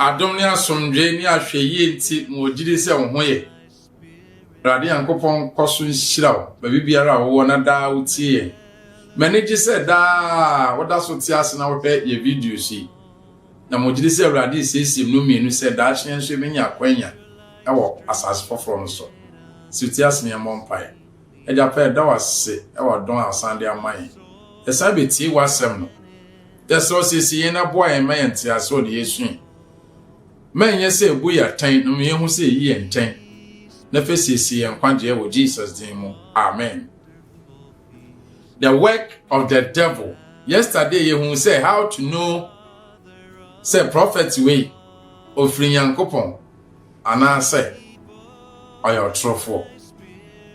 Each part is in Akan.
adom ne asomdwe ne ahweye nti mo gidi se wo ho ye Rade Yankopon koso nhyira wo ba bibiara wo na da wutie ye manage se da woda so ti ase na wo ye video si na mo gidi se rade siesie no mienu se da hyen so menya kwanya ewo asase foforo no so si ti ase ne mompai eja pa da wase ewo don asande aman esa beti wasem no eso siesie na boa en man ti ase o de yesu man ye se bu ya tan no me hu se yi en tan na fesiesie en kwanje wo Jesus din mu amen. The work of the devil. Yesterday you hu say how to know say prophet way ofri Yankopon ana say oyo trofo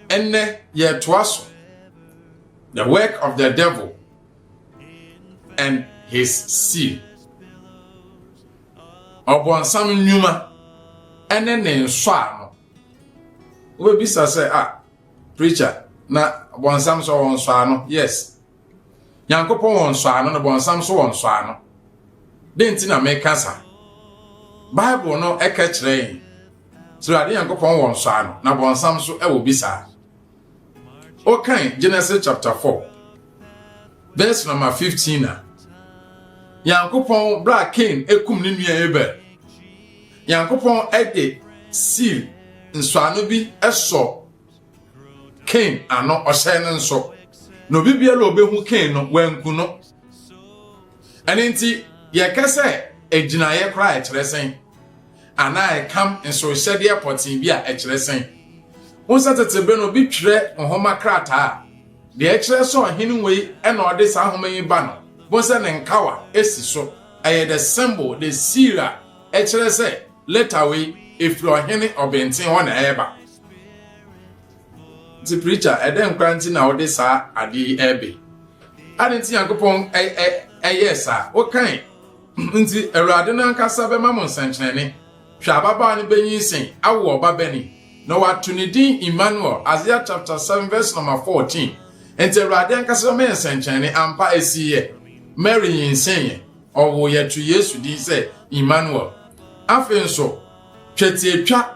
enne ye toaso the work of the devil and his seal obonsam nyuma ene ne nso ano we bisa say preacher na bonsam so won so ano yes Yankopon won so ano na bonsam so won so ano denti na make kasa Bible no eka kire so ade Yankopon won so ano na bonsam so e wo bisa okay Genesis chapter 4 verse number 15 na Yankopon bra Cain ekum ne nua Abel Yankopon ede seal nso ano bi eso Cain ano ohye ne nso no bibia lo obehu Cain no wanku no anenti ye kese ejinaye kra e kiresen ana e kam nso hyede airportin bi a e kiresen wonsa tetebe no bi twere ohoma krata de e kireso ohene wei e na ode sa ahoma yi ba no wonsa ne nkawa esi so aye the symbol the seal e kirese letter wei efro ohene obenten ho na eba the preacher eden kwanti na ode sa ade ebe adenti Yankopon yesa o kan nti Awurade na nkasa be mamon sankyene hwa baba ne benyin awo oba bani na watu ne din Emmanuel Isaiah chapter 7 verse number 14 enti Awurade nkasa me sankyene ampa esiye Mary yinsen owo ye tu Yesu din se Emmanuel afenso twetietwa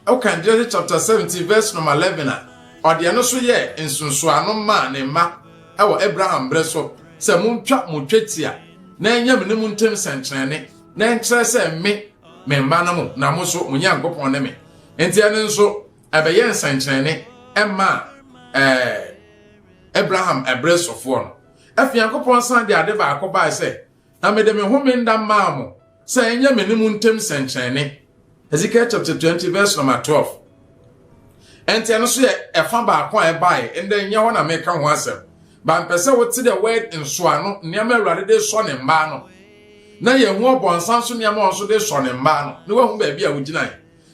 o kan Genesis chapter 17 verse number 11 ode no so ye nsunso ano ma ne ma ewo Abraham breso se muntwa mutwetia na enyam ne muntem sankyene na enkyere se me mba na mo na mo so munya Nkopon ne me enti ane nso ebeye sankyene emma Abraham ebresofo no afi Nkopon san de ade ba akoba se na me de me home ndam ma mo se enyam ne muntem sankyene Ezekiel chapter 20 verse number 12 enti ane so ye efa ba akwa e bai ende nya ho na me ka ho asem ba mpese wote the word nso ano niam Awurade de so ne mba no na ye hu obonsan so niam onso de so ne mba no ne wahu ba bia wogina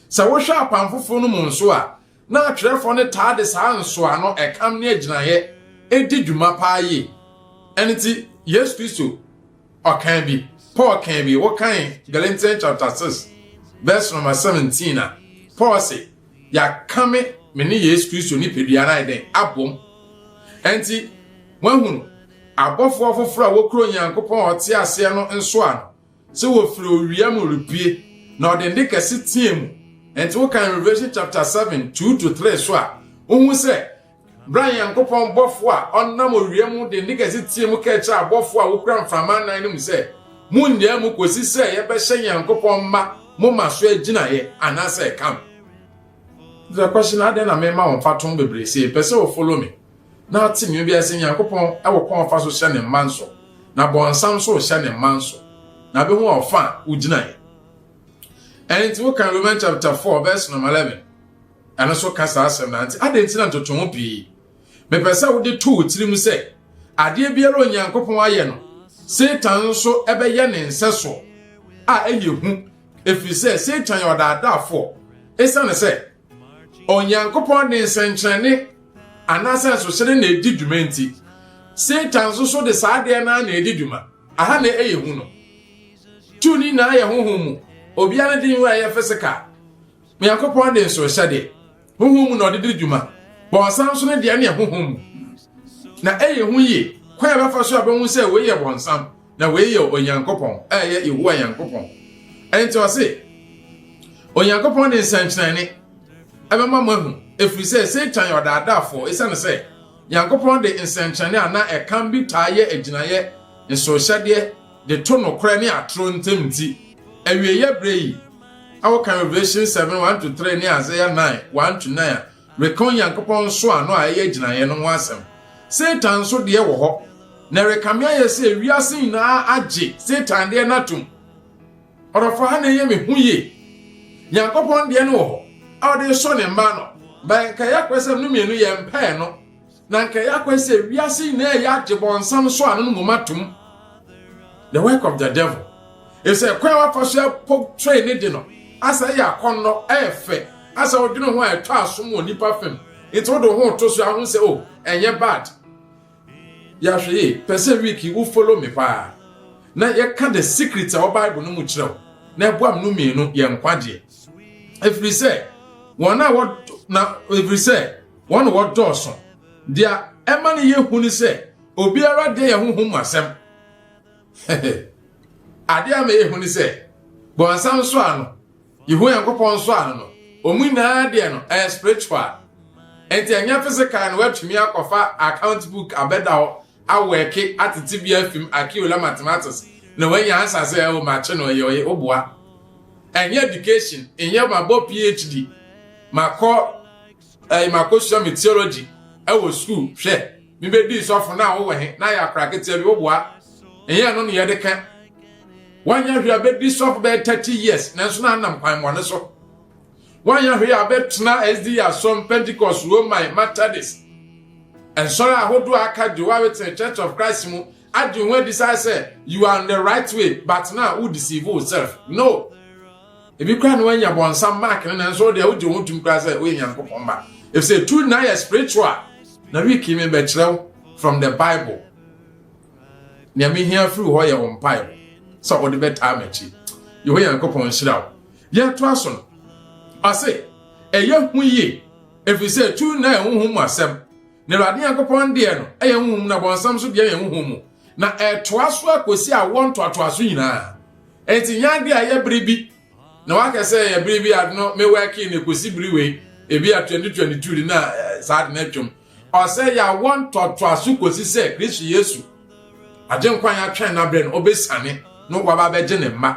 se wo hwa apanfofo no mu nso a na atwerefo ne taa de sa nso ano ekam ne agina ye edi dwuma paaye enti Yesu Kristo okan bi Paul kan bi wo kan Galatians chapter 6 verse number 17 na Paul say ya kame me ne Yesu Kristo ni pedua na eden abom enti wahunu abofo afoforo a wokro Yankopon ote ase no nso ano se wo firi owia mu rupie na odende kase tiem enti wo kan Revelation chapter 7 2 to 3 so a ohun se Brian Yankopon bofo a onnam owia mu de ndika kase tiem ka echa abofo a wokra mframa nan nim se mundia mu kosi se ye be hye Yankopon ma mo maso agina ye anase kam the question ade na me ma won faton bebre se pese wo follow me na timi bi ase Yankopon awokon fa so hye ne manso na bonsam so hye ne manso na be hu ofa ugina ye and we can Romans chapter 4 verse number 11 and so kasa asem na anti adenti na totomo bi me pese wo de to tirim se ade biara Yankopon aye no Satan so ebe ye ne nseso a eyehu efise Satan yo daadafo esa ne se Onyankopon ne nsenkyene anasa so sere na edi dwuma nti Satan so de saade na edi dwuma aha na eyehu no tuni na aye honhom obi ana din wa ye physical Onyankopon de so hyade honhom na odi dwuma bo san so ne de na honhom na eyehu ye kwa be fa so abehu se we ye bonsam na we ye Onyankopon ye Yehowa Onyankopon enti o se Onyankopon de nsankyerɛne ɛbɛma mo ahu efiri sɛ Satan yɛ ɔdaadaafo esane sɛ Nyankopon de nsankyerɛne ana ɛkan bi taaye agyinaye nsohyɛdeɛ de to no kora ne atoro ntamti awieye brei awo kan Revelation 7:1-3 ne Isaiah 9:1-9 rekon Nyankopon so ano a ɛyɛ agyinaye no ho asɛm Satan so de wɔ hɔ na rekame ayɛ sɛ wiase nyinaa agye Satan de natum ɔrɔfo ha na yɛ me hu ye Nyankopon de no wɔ hɔ a ɔde so ne mba no ba nka yakwesɛm no mienu yɛ mpɛɛ no na nka yakwesɛ wiase nyinaa yɛ agye bɔnsam so ano no momatum the work of the devil is a kwa wa fasha portray ne de no asa ya konno efe asa odwene ho a etwa asom onipa fam ito do ho to so ahun se oh enye bad ya hwe person week you follow me pa na ye ka the secret of Bible no mu kirew na ebuam no mienu ye nkwade every say one a na every say one what doso dia ema ne ye hu ni se obiara de ye hu asem ade ame ehu ni se bonsam so ano yehu Yankopon so ano no omu na de no spiritual enti anya physical no watumi akofa account book abeda ho aweke atete bia fim akiola mathematics na wanya answer say o ma che no ye oboa anya education enye mabo PhD mako social theology ewo school hwe mi be di sofo na wo he na ya krakete bi oboa enye no ne ye de ka wanya hwe abedi sof be 30 years na so na nam kwan mo ne so wanya hwe abetna SD asom Pentecost Roman Methodist and sorry ahodo aka Jehovah Witness Church of Christ mu adu when decide say you are on the right way but now who deceive yourself no if you can when you born some mark and so they would want to class we Nyankopon ba if say true na spiritual na we came be chrew from the Bible na me here through ho ye on Bible so what the better amachi you hear Nyankopon hyiraw ye to aso no I say eye hu ye if you say true na hu mu asem na Awurade Nyankopon de no eye hu mu na bonsam so de eye hu mu na to aso akosi a won to aso nyina enti nya de aye bribi na waka say ye bribi ad no me working ne kosi briwe ebi a 2022 na sad na twom o say ya won to aso kosi say Kristo Yesu ajenkwan ya twen na bre no obesane no waba beje ne mma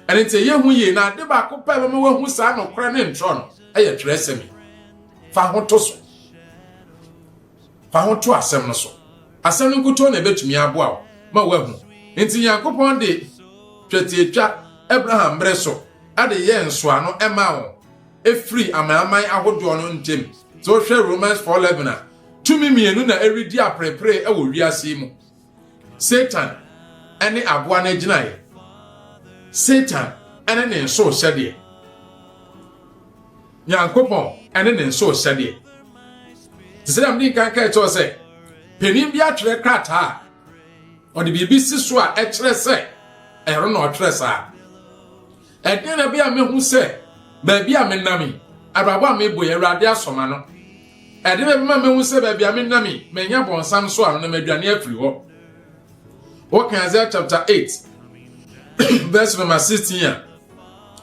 enti ye hu ye na de ba ko pa be me wa hu sa no kra ne ntro no eye tresemi fa ho to so fa ho to asem no so asem no kuto na betumi aboa ma wa hu enti Yakopon de twetietwa Abraham bre so ade ye nso ano ema wo efri amaman ahodo no ntem so hwe Romans 4:11 tumi mienu na eridi aprepre e wo wiase mu Satan ene aboa na ginaye Satan ene ne nso hyede Yakopon ene ne nso hyede tisedam din kan ka to se penim bi atwere krata o de bibi siso a ekere se ero na otwere sa ede na bia me hu se ba bia me nami ababo a me boye Awurade asoma no ede be ma me hu se ba bia me nami me nya bonsam so ano na maduane afiri ho Isaiah chapter 8 verse number 16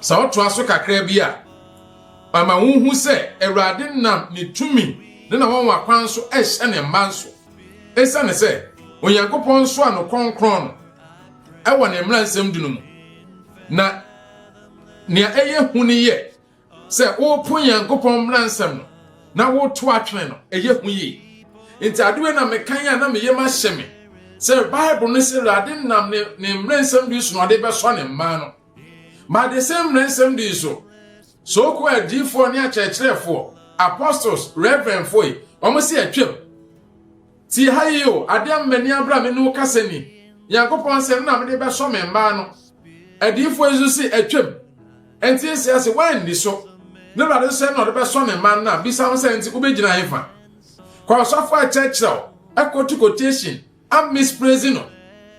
sa oto aso kakra bi a ama hu se Awurade nam ne tumi ne na won wakwan so ehye ne mman so esa ne se Onyankopon so ano kronkron no e wo ne mransem dinu mu na ne eye hu ne ye se wo pon Onyankopon mransem no na wo to atwe no eye hu ye enti adewe na mekan ya na meye ma hye me se Bible ne se Awurade nam ne mransem di so no de be so ne mman no ma de se mransem di so ko adifo ne akyerɛkyerɛfo apostles reverend foi omosi atwem ti hayo adem mani abra me no kasani Yakopon se na me de be so me mba no adifo ezu si atwem enti ese wan di so ne Awurade se na de be so ne mba na bisa ho se enti ko be gina hefa kwa so fa kyerɛkyerɛw ekotu quotation am mispraising no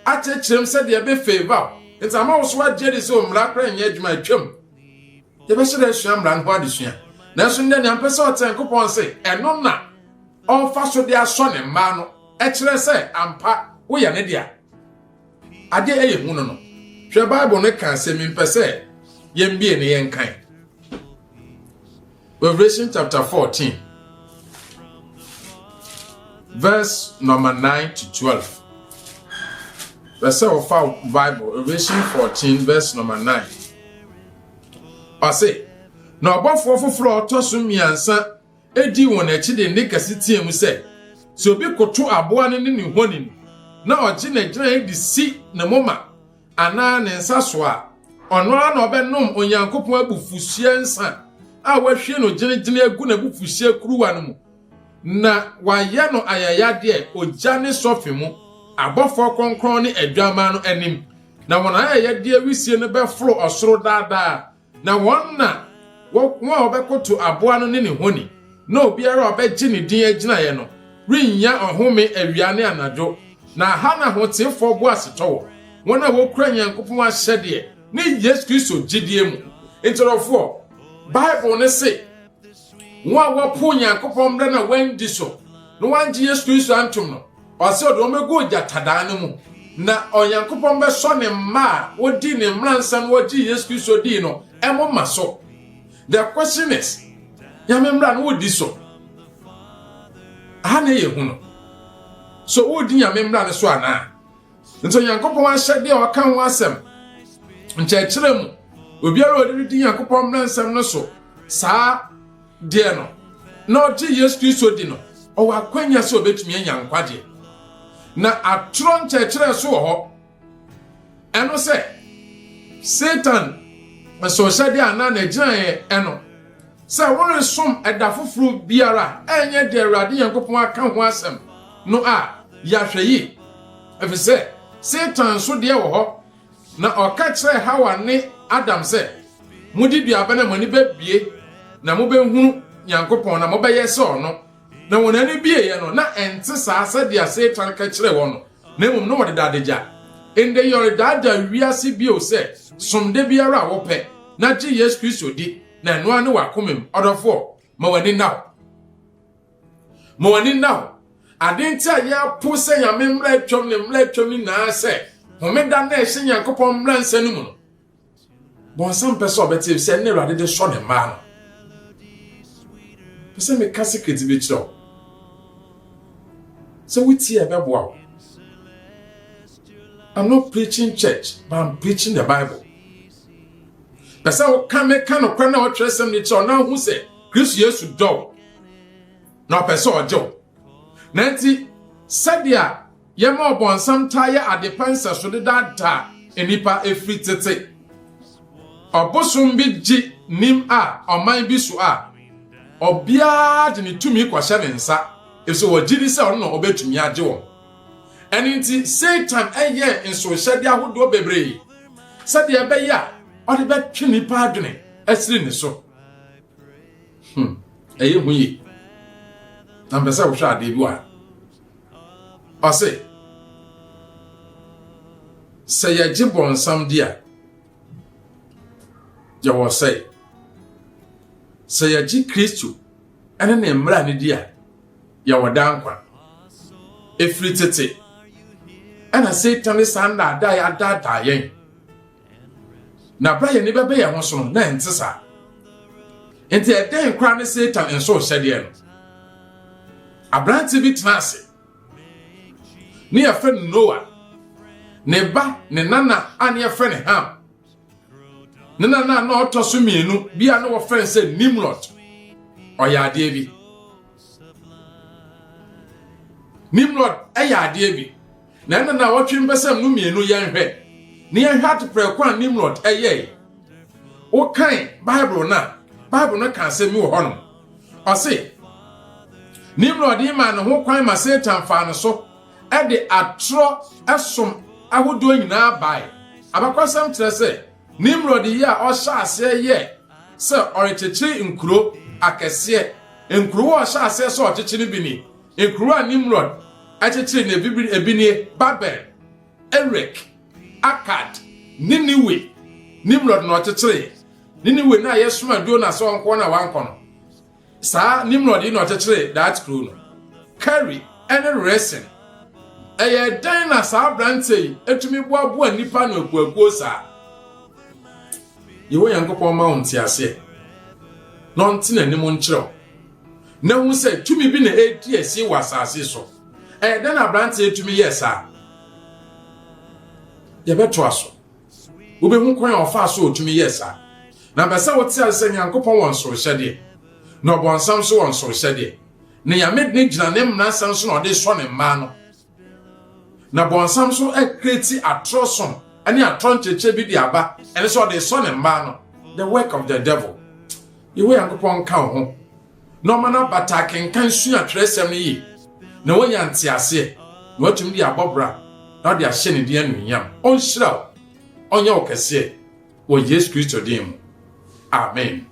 akyerɛkyerɛm se de be favor enti ama wo so agye de se o mra kra nya adwuma atwem ye be se de sua mra no adesua na so nde ne ampese oten Yakopon se eno na onfa so de aso ne mma no e kire se ampa wo ya ne dia ade eye hu no hwe Bible ne kan se mi mpese yembie ne yenkan. Revelation chapter 14 verse number 9 to 12. Verse of our Bible, Revelation 14 verse number 9. I say, na obafo foforo otoso miansa edi won echi de ne kasiti emu se so obi koto aboa ne ne honi na oji na gina edi si na moma ana ne nsa so a ono na obenom onyankopon abufuhie nsa a wahwie no gine agu na abufuhie kuruwa no mu na waye no ayayade ogya ne sofi mu abofo kronkron ne aduama no anim na won ayayade awisie no be flo osoro daadaa na won na wa obekoto aboa no ne ne honi na obiara obegye ne din agina ye no rinya ohome awiane anadwo na ha na hotefo bo asetowo wona wo kura Nyankopon ahyede ne Yesu Kristo gidie mu entorofo Bible ne se wa po Nyankopon mra na wandi so no wanje Yesu Kristo antum no ose odo mego jatadan no mu na Onyankopon be so ne ma wodi ne mransan wodi Yesu Kristo di no emo maso. The question is, Yamemra no wodi so. Hane ye huno. So wodi Yamemra ne so ana. Nso Nyankopon ahyede o kan ho asem. Nkyekere mu. Obiara odi Nyankopon mransam no so. Saa de no. Na odi Yesu Kristo di no. O wa kwanya so obetumi anyankwade. Na atro nkyekere so ho. Eno se Satan so shade ana na giant eno say won som edafoforo biara enye de Awurade Nyankopon aka ho asem no a yahweyi efise Satan so de wo ho na oka kire Hawa ne Adam say mudi duaba na mani bebie na mo behunu Nyankopon na mo beye se ono na won ani bie ye no na ente saa se de Satan ka kire wo no na mum no wode dadeja ende yore dada wiase bio se somde biara wo pe na ji Yesu Kristo di na eno ane wakomem odofo ma wani now adenta ya po se ya memra atwom ni na se homeda na ehye Nyankopon mra nsanu mu no bonsam pese obete se ne Awurade de so ne ma no pese me ka secret be chiro so witi e be boa. I'm not preaching church, but I'm preaching the Bible. Pese o kan me kan okwa na o tresem ni cho na hu se Kristo Yesu do na pese o jo na nti sadia ye ma obonsam taye adepansa so de dada enipa efri tete obosum bi ji nim a oman bi so a obia de ni tumi kwahye ne nsa eso wogiri se ono no obetumi age wo eninti Satan eye enso hyede ahodo bebree sadia be ya odi be twini pa adwene asiri ne so eye huyi na mbesa wo hwa ade bi wa ose se ya jibon sam dia ya wo se ya ji Kristo ene ne mra ne dia ya wodankwa efri tete ana Satan sanda da ya da yen na braye ni bebe ya ho so na entisa enti eden kra ne Satan enso hyede no abranti bi tenase ni ya friend Noah ne ba ne nana ani ya friend Ham ne nana na otoso mienu bia na wo friend say Nimrod oya ade bi Nimrod eya ade bi na nana wotwe mbesam no mienu yenhwe ne yenhwe atprekwa Nimrod eye o kan Bible na kan se mi wo hono o se Nimrod ima no ho kwan ma Satan fa no so e de atro esom ahodo nyina bai abakwasam kire se Nimrod yi a o sha ase ye se orechechi nkuro akese nkuro o sha ase so ochechi bi ni nkuro a Nimrod achechi na bibiri ebini Babel Erek Akkad Niniwe Nimrod no ochechi Niniwe na yesuma do na so nko na wanko no sa Nimrod no ochechi that crew no carry any resin eye dan na sa brante etumi boaboa nipa no akuakuo sa yewo yankopon ma wonti ase no ntina ni mo nkyerɛ na hu sɛ tumi bi na edi asi wɔ asase so dan abrante etumi yɛ saa yɛbɛto aso wobɛhu kwan a ɔfa so otumi yɛ saa na bɛsɛ wote ase nyankopɔn wɔ nso hyɛde na ɔbɔnsam so wɔ nso hyɛde na yame ne gyina ne mnansam so na ɔde sɔ ne mma no na bɔnsam so akreti atrosom ani atroncheche bi di aba ene so ɔde sɔ ne mma no the work of the devil yewo yankopɔn ka ho no mana bataken kan sua tresem yi na wonya ntiase na watum di abobra na ɔde ahye ne di anunyam onhyira ɔnyɛ okese wɔ Yesu Kristo dim amen.